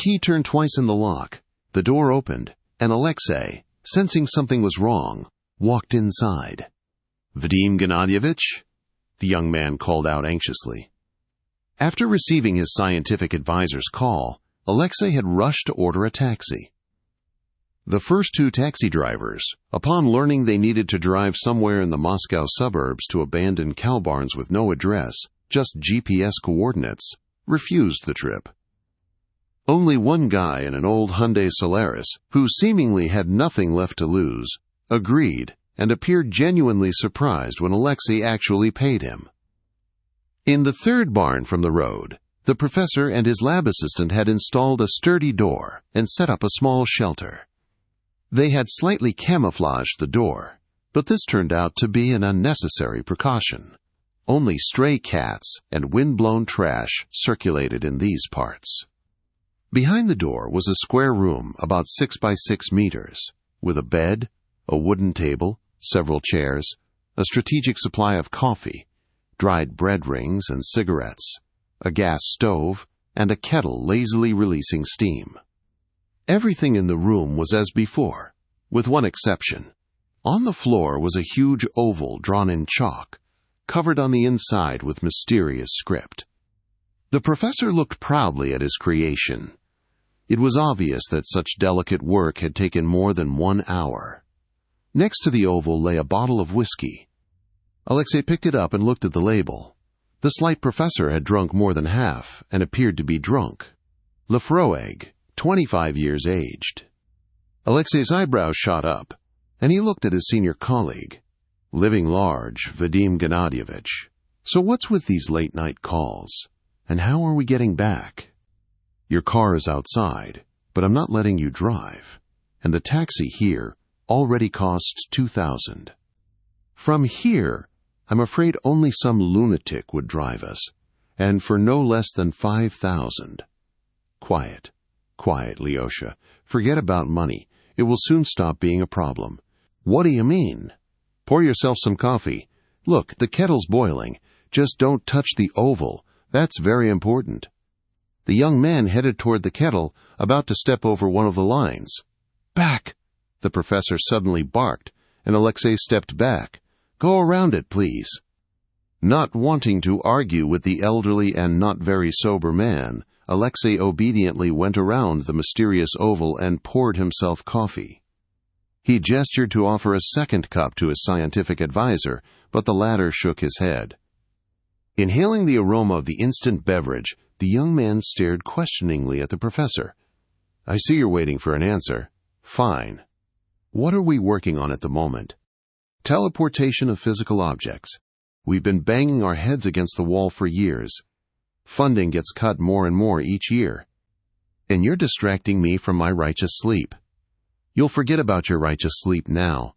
key turned twice in the lock, the door opened, and Alexei, sensing something was wrong, walked inside. "Vadim Gennadyevich?" the young man called out anxiously. After receiving his scientific advisor's call, Alexei had rushed to order a taxi. The first two taxi drivers, upon learning they needed to drive somewhere in the Moscow suburbs to abandoned cow barns with no address, just GPS coordinates, refused the trip. Only one guy in an old Hyundai Solaris, who seemingly had nothing left to lose, agreed and appeared genuinely surprised when Alexei actually paid him. In the third barn from the road, the professor and his lab assistant had installed a sturdy door and set up a small shelter. They had slightly camouflaged the door, but this turned out to be an unnecessary precaution. Only stray cats and wind-blown trash circulated in these parts. Behind the door was a square room about 6 by 6 meters, with a bed, a wooden table, several chairs, a strategic supply of coffee, dried bread rings and cigarettes, a gas stove, and a kettle lazily releasing steam. Everything in the room was as before, with one exception. On the floor was a huge oval drawn in chalk, covered on the inside with mysterious script. The professor looked proudly at his creation. It was obvious that such delicate work had taken more than 1 hour. Next to the oval lay a bottle of whiskey. Alexei picked it up and looked at the label. The slight professor had drunk more than half and appeared to be drunk. Lefroeg, 25 years aged. Alexei's eyebrows shot up, and he looked at his senior colleague. Living large, Vadim Gennadyevich. So what's with these late-night calls? And how are we getting back? Your car is outside, but I'm not letting you drive. And the taxi here already costs 2,000. From here, I'm afraid only some lunatic would drive us, and for no less than 5,000. Quiet, Lyosha. Forget about money. It will soon stop being a problem. What do you mean? Pour yourself some coffee. Look, the kettle's boiling. Just don't touch the oval. That's very important. The young man headed toward the kettle, about to step over one of the lines. Back! The professor suddenly barked, and Alexei stepped back. Go around it, please. Not wanting to argue with the elderly and not very sober man, Alexei obediently went around the mysterious oval and poured himself coffee. He gestured to offer a second cup to his scientific advisor, but the latter shook his head. Inhaling the aroma of the instant beverage, the young man stared questioningly at the professor. I see you're waiting for an answer. Fine. What are we working on at the moment? Teleportation of physical objects. We've been banging our heads against the wall for years. Funding gets cut more and more each year. And you're distracting me from my righteous sleep. You'll forget about your righteous sleep now.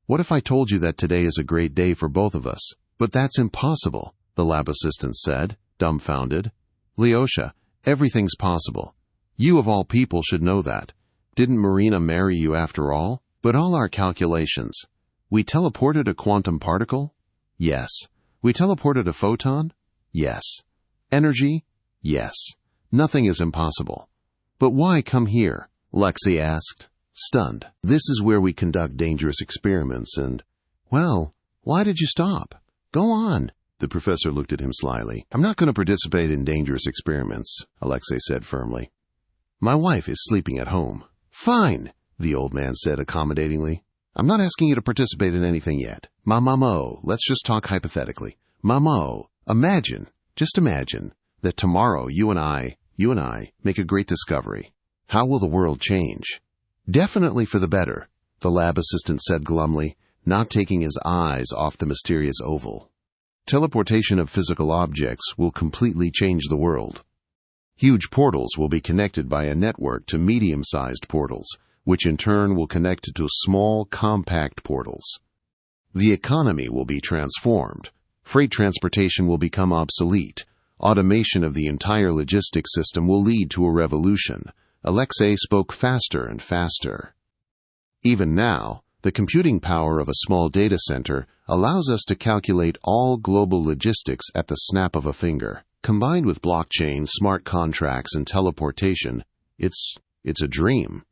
What if I told you that today is a great day for both of us? But that's impossible, the lab assistant said, dumbfounded. Lyosha, everything's possible. You of all people should know that. Didn't Marina marry you after all? But all our calculations. We teleported a quantum particle? Yes. We teleported a photon? Yes. Energy? Yes. Nothing is impossible. But why come here? Alexei asked, stunned. This is where we conduct dangerous experiments and... Well, why did you stop? Go on. The professor looked at him slyly. I'm not going to participate in dangerous experiments, Alexei said firmly. My wife is sleeping at home. Fine, the old man said accommodatingly. I'm not asking you to participate in anything yet. Mamo, let's just talk hypothetically. Mamo, just imagine, that tomorrow you and I make a great discovery. How will the world change? Definitely for the better, the lab assistant said glumly, not taking his eyes off the mysterious oval. Teleportation of physical objects will completely change the world. Huge portals will be connected by a network to medium-sized portals, which in turn will connect to small, compact portals. The economy will be transformed. Freight transportation will become obsolete. Automation of the entire logistics system will lead to a revolution. Alexei spoke faster and faster. Even now, the computing power of a small data center allows us to calculate all global logistics at the snap of a finger. Combined with blockchain, smart contracts, and teleportation, It's a dream.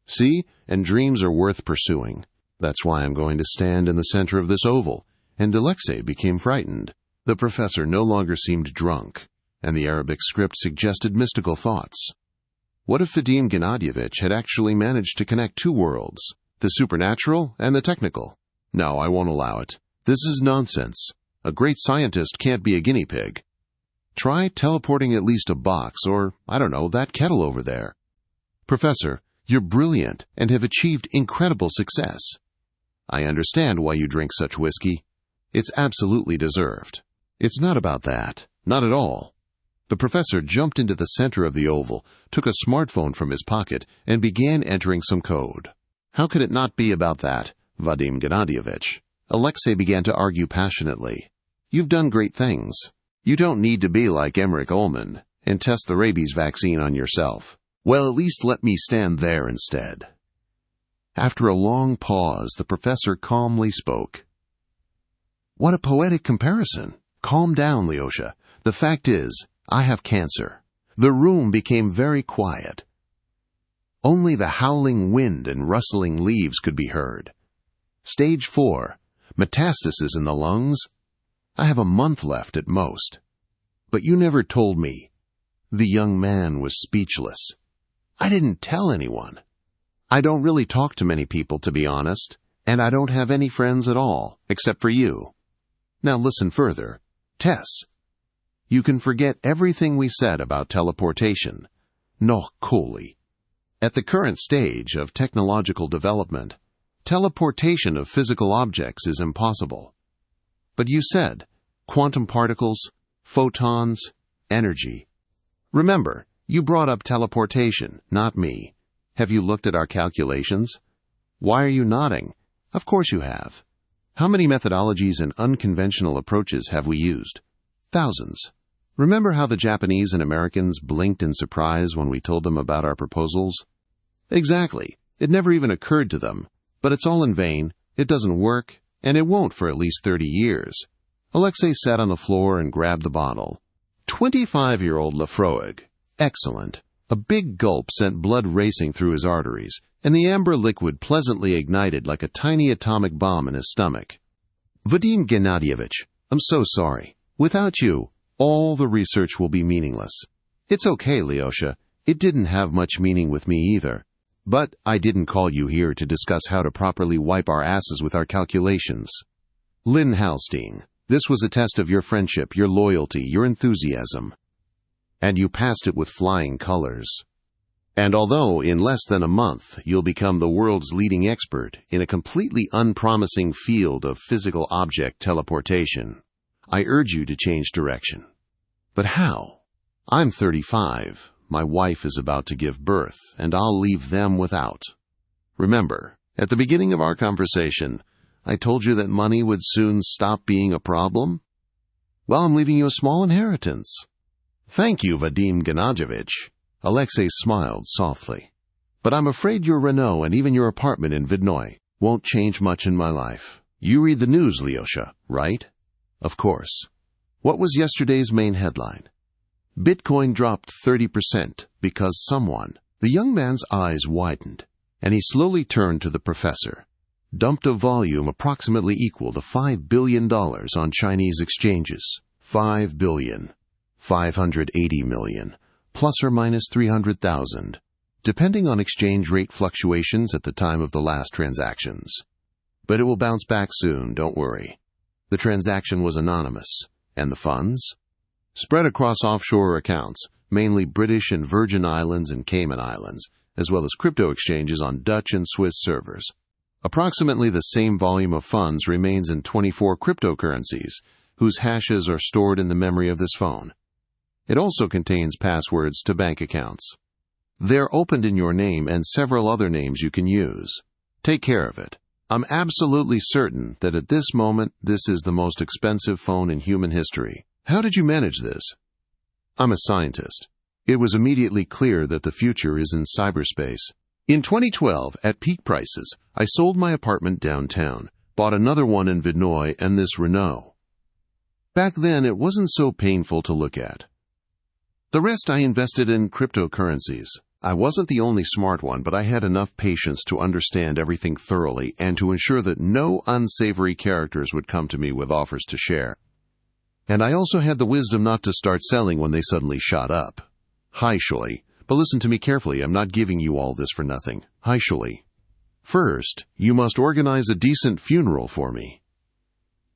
See? And dreams are worth pursuing. That's why I'm going to stand in the center of this oval. And Alexei became frightened. The professor no longer seemed drunk, and the Arabic script suggested mystical thoughts. What if Vadim Gennadievich had actually managed to connect two worlds, the supernatural and the technical? No, I won't allow it. This is nonsense. A great scientist can't be a guinea pig. Try teleporting at least a box or, I don't know, that kettle over there. Professor, you're brilliant and have achieved incredible success. I understand why you drink such whiskey. It's absolutely deserved. It's not about that. Not at all. The professor jumped into the center of the oval, took a smartphone from his pocket, and began entering some code. How could it not be about that, Vadim Gennadievich? Alexei began to argue passionately. You've done great things. You don't need to be like Emmerich Ullman and test the rabies vaccine on yourself. Well, at least let me stand there instead. After a long pause, the professor calmly spoke. What a poetic comparison. Calm down, Lyosha. The fact is, I have cancer. The room became very quiet. Only the howling wind and rustling leaves could be heard. Stage 4. Metastasis in the lungs. I have a month left at most. But you never told me. The young man was speechless. I didn't tell anyone. I don't really talk to many people, to be honest, and I don't have any friends at all, except for you. Now listen further. Tess, you can forget everything we said about teleportation. No, Kohli. At the current stage of technological development, teleportation of physical objects is impossible. But you said quantum particles, photons, energy. Remember, you brought up teleportation, not me. Have you looked at our calculations? Why are you nodding? Of course you have. How many methodologies and unconventional approaches have we used? Thousands. Remember how the Japanese and Americans blinked in surprise when we told them about our proposals? Exactly. It never even occurred to them. But it's all in vain, it doesn't work, and it won't for at least 30 years. Alexei sat on the floor and grabbed the bottle. 25-year-old Lafroig. Excellent. A big gulp sent blood racing through his arteries, and the amber liquid pleasantly ignited like a tiny atomic bomb in his stomach. Vadim Gennadievich, I'm so sorry. Without you, all the research will be meaningless. It's okay, Lyosha. It didn't have much meaning with me either. But I didn't call you here to discuss how to properly wipe our asses with our calculations. Lynn Halstein, this was a test of your friendship, your loyalty, your enthusiasm. And you passed it with flying colors. And although in less than a month you'll become the world's leading expert in a completely unpromising field of physical object teleportation, I urge you to change direction. But how? I'm 35. My wife is about to give birth, and I'll leave them without. Remember, at the beginning of our conversation, I told you that money would soon stop being a problem? Well, I'm leaving you a small inheritance. Thank you, Vadim Gennadievich. Alexei smiled softly. But I'm afraid your Renault and even your apartment in Vidnoy won't change much in my life. You read the news, Lyosha, right? Of course. What was yesterday's main headline? Bitcoin dropped 30% because someone. The young man's eyes widened, and he slowly turned to the professor, dumped a volume approximately equal to $5 billion on Chinese exchanges. 5 billion. 580 million, plus or minus 300,000, depending on exchange rate fluctuations at the time of the last transactions. But it will bounce back soon, don't worry. The transaction was anonymous. And the funds? Spread across offshore accounts, mainly British and Virgin Islands and Cayman Islands, as well as crypto exchanges on Dutch and Swiss servers. Approximately the same volume of funds remains in 24 cryptocurrencies, whose hashes are stored in the memory of this phone. It also contains passwords to bank accounts. They're opened in your name and several other names you can use. Take care of it. I'm absolutely certain that at this moment this is the most expensive phone in human history. How did you manage this? I'm a scientist. It was immediately clear that the future is in cyberspace. In 2012, at peak prices, I sold my apartment downtown, bought another one in Vidnoy and this Renault. Back then, it wasn't so painful to look at. The rest I invested in cryptocurrencies. I wasn't the only smart one, but I had enough patience to understand everything thoroughly and to ensure that no unsavory characters would come to me with offers to share. And I also had the wisdom not to start selling when they suddenly shot up. Hi, Shuli. But listen to me carefully, I'm not giving you all this for nothing. Hi, Shuli. First, you must organize a decent funeral for me.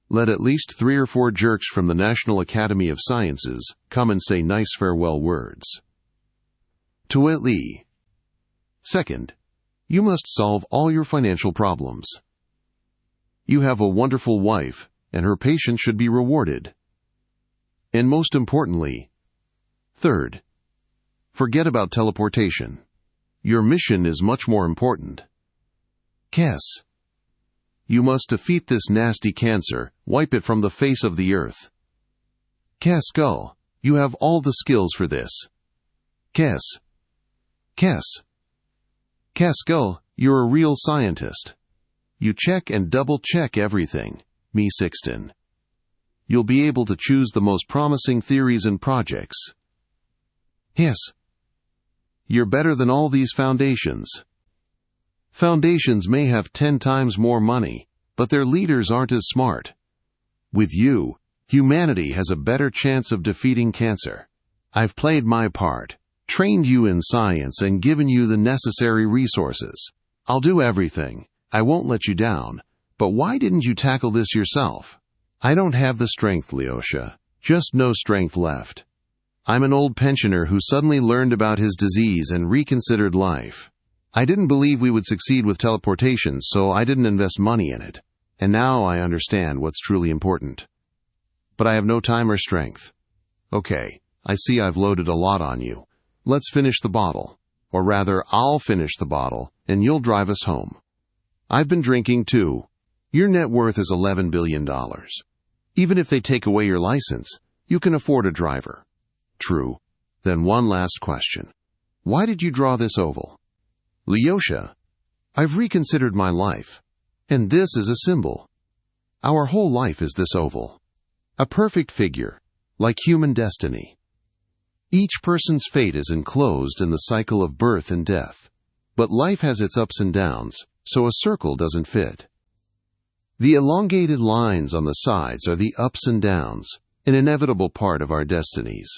Let at least 3 or 4 jerks from the National Academy of Sciences come and say nice farewell words. Tueli. Second, you must solve all your financial problems. You have a wonderful wife, and her patience should be rewarded. And most importantly, third, forget about teleportation. Your mission is much more important. Kes. You must defeat this nasty cancer, wipe it from the face of the earth. Kes, you have all the skills for this. Kes. Kes, you're a real scientist. You check and double-check everything, me Sixton. You'll be able to choose the most promising theories and projects. Yes. You're better than all these foundations. Foundations may have 10 times more money, but their leaders aren't as smart. With you, humanity has a better chance of defeating cancer. I've played my part, trained you in science, and given you the necessary resources. I'll do everything. I won't let you down. But why didn't you tackle this yourself? I don't have the strength, Lyosha. Just no strength left. I'm an old pensioner who suddenly learned about his disease and reconsidered life. I didn't believe we would succeed with teleportation, so I didn't invest money in it. And now I understand what's truly important. But I have no time or strength. Okay, I see I've loaded a lot on you. Let's finish the bottle. Or rather, I'll finish the bottle, and you'll drive us home. I've been drinking too. Your net worth is $11 billion. Even if they take away your license, you can afford a driver. True. Then one last question. Why did you draw this oval? Lyosha, I've reconsidered my life, and this is a symbol. Our whole life is this oval. A perfect figure, like human destiny. Each person's fate is enclosed in the cycle of birth and death, but life has its ups and downs, so a circle doesn't fit. The elongated lines on the sides are the ups and downs, an inevitable part of our destinies.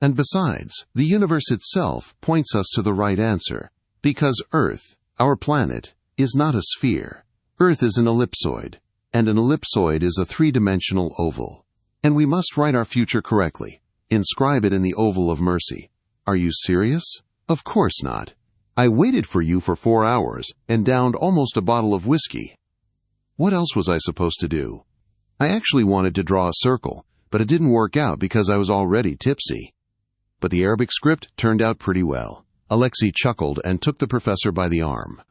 And besides, the universe itself points us to the right answer, because Earth, our planet, is not a sphere. Earth is an ellipsoid, and an ellipsoid is a 3-dimensional oval. And we must write our future correctly. Inscribe it in the oval of mercy. Are you serious? Of course not. I waited for you for 4 hours and downed almost a bottle of whiskey. What else was I supposed to do? I actually wanted to draw a circle, but it didn't work out because I was already tipsy. But the Arabic script turned out pretty well. Alexei chuckled and took the professor by the arm.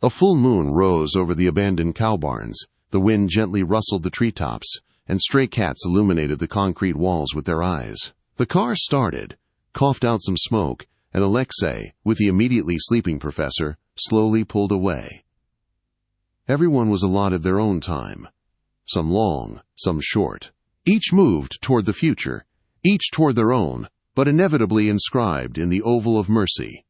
A full moon rose over the abandoned cow barns, the wind gently rustled the treetops, and stray cats illuminated the concrete walls with their eyes. The car started, coughed out some smoke, and Alexei, with the immediately sleeping professor, slowly pulled away. Everyone was allotted their own time. Some long, some short. Each moved toward the future, each toward their own, but inevitably inscribed in the oval of mercy.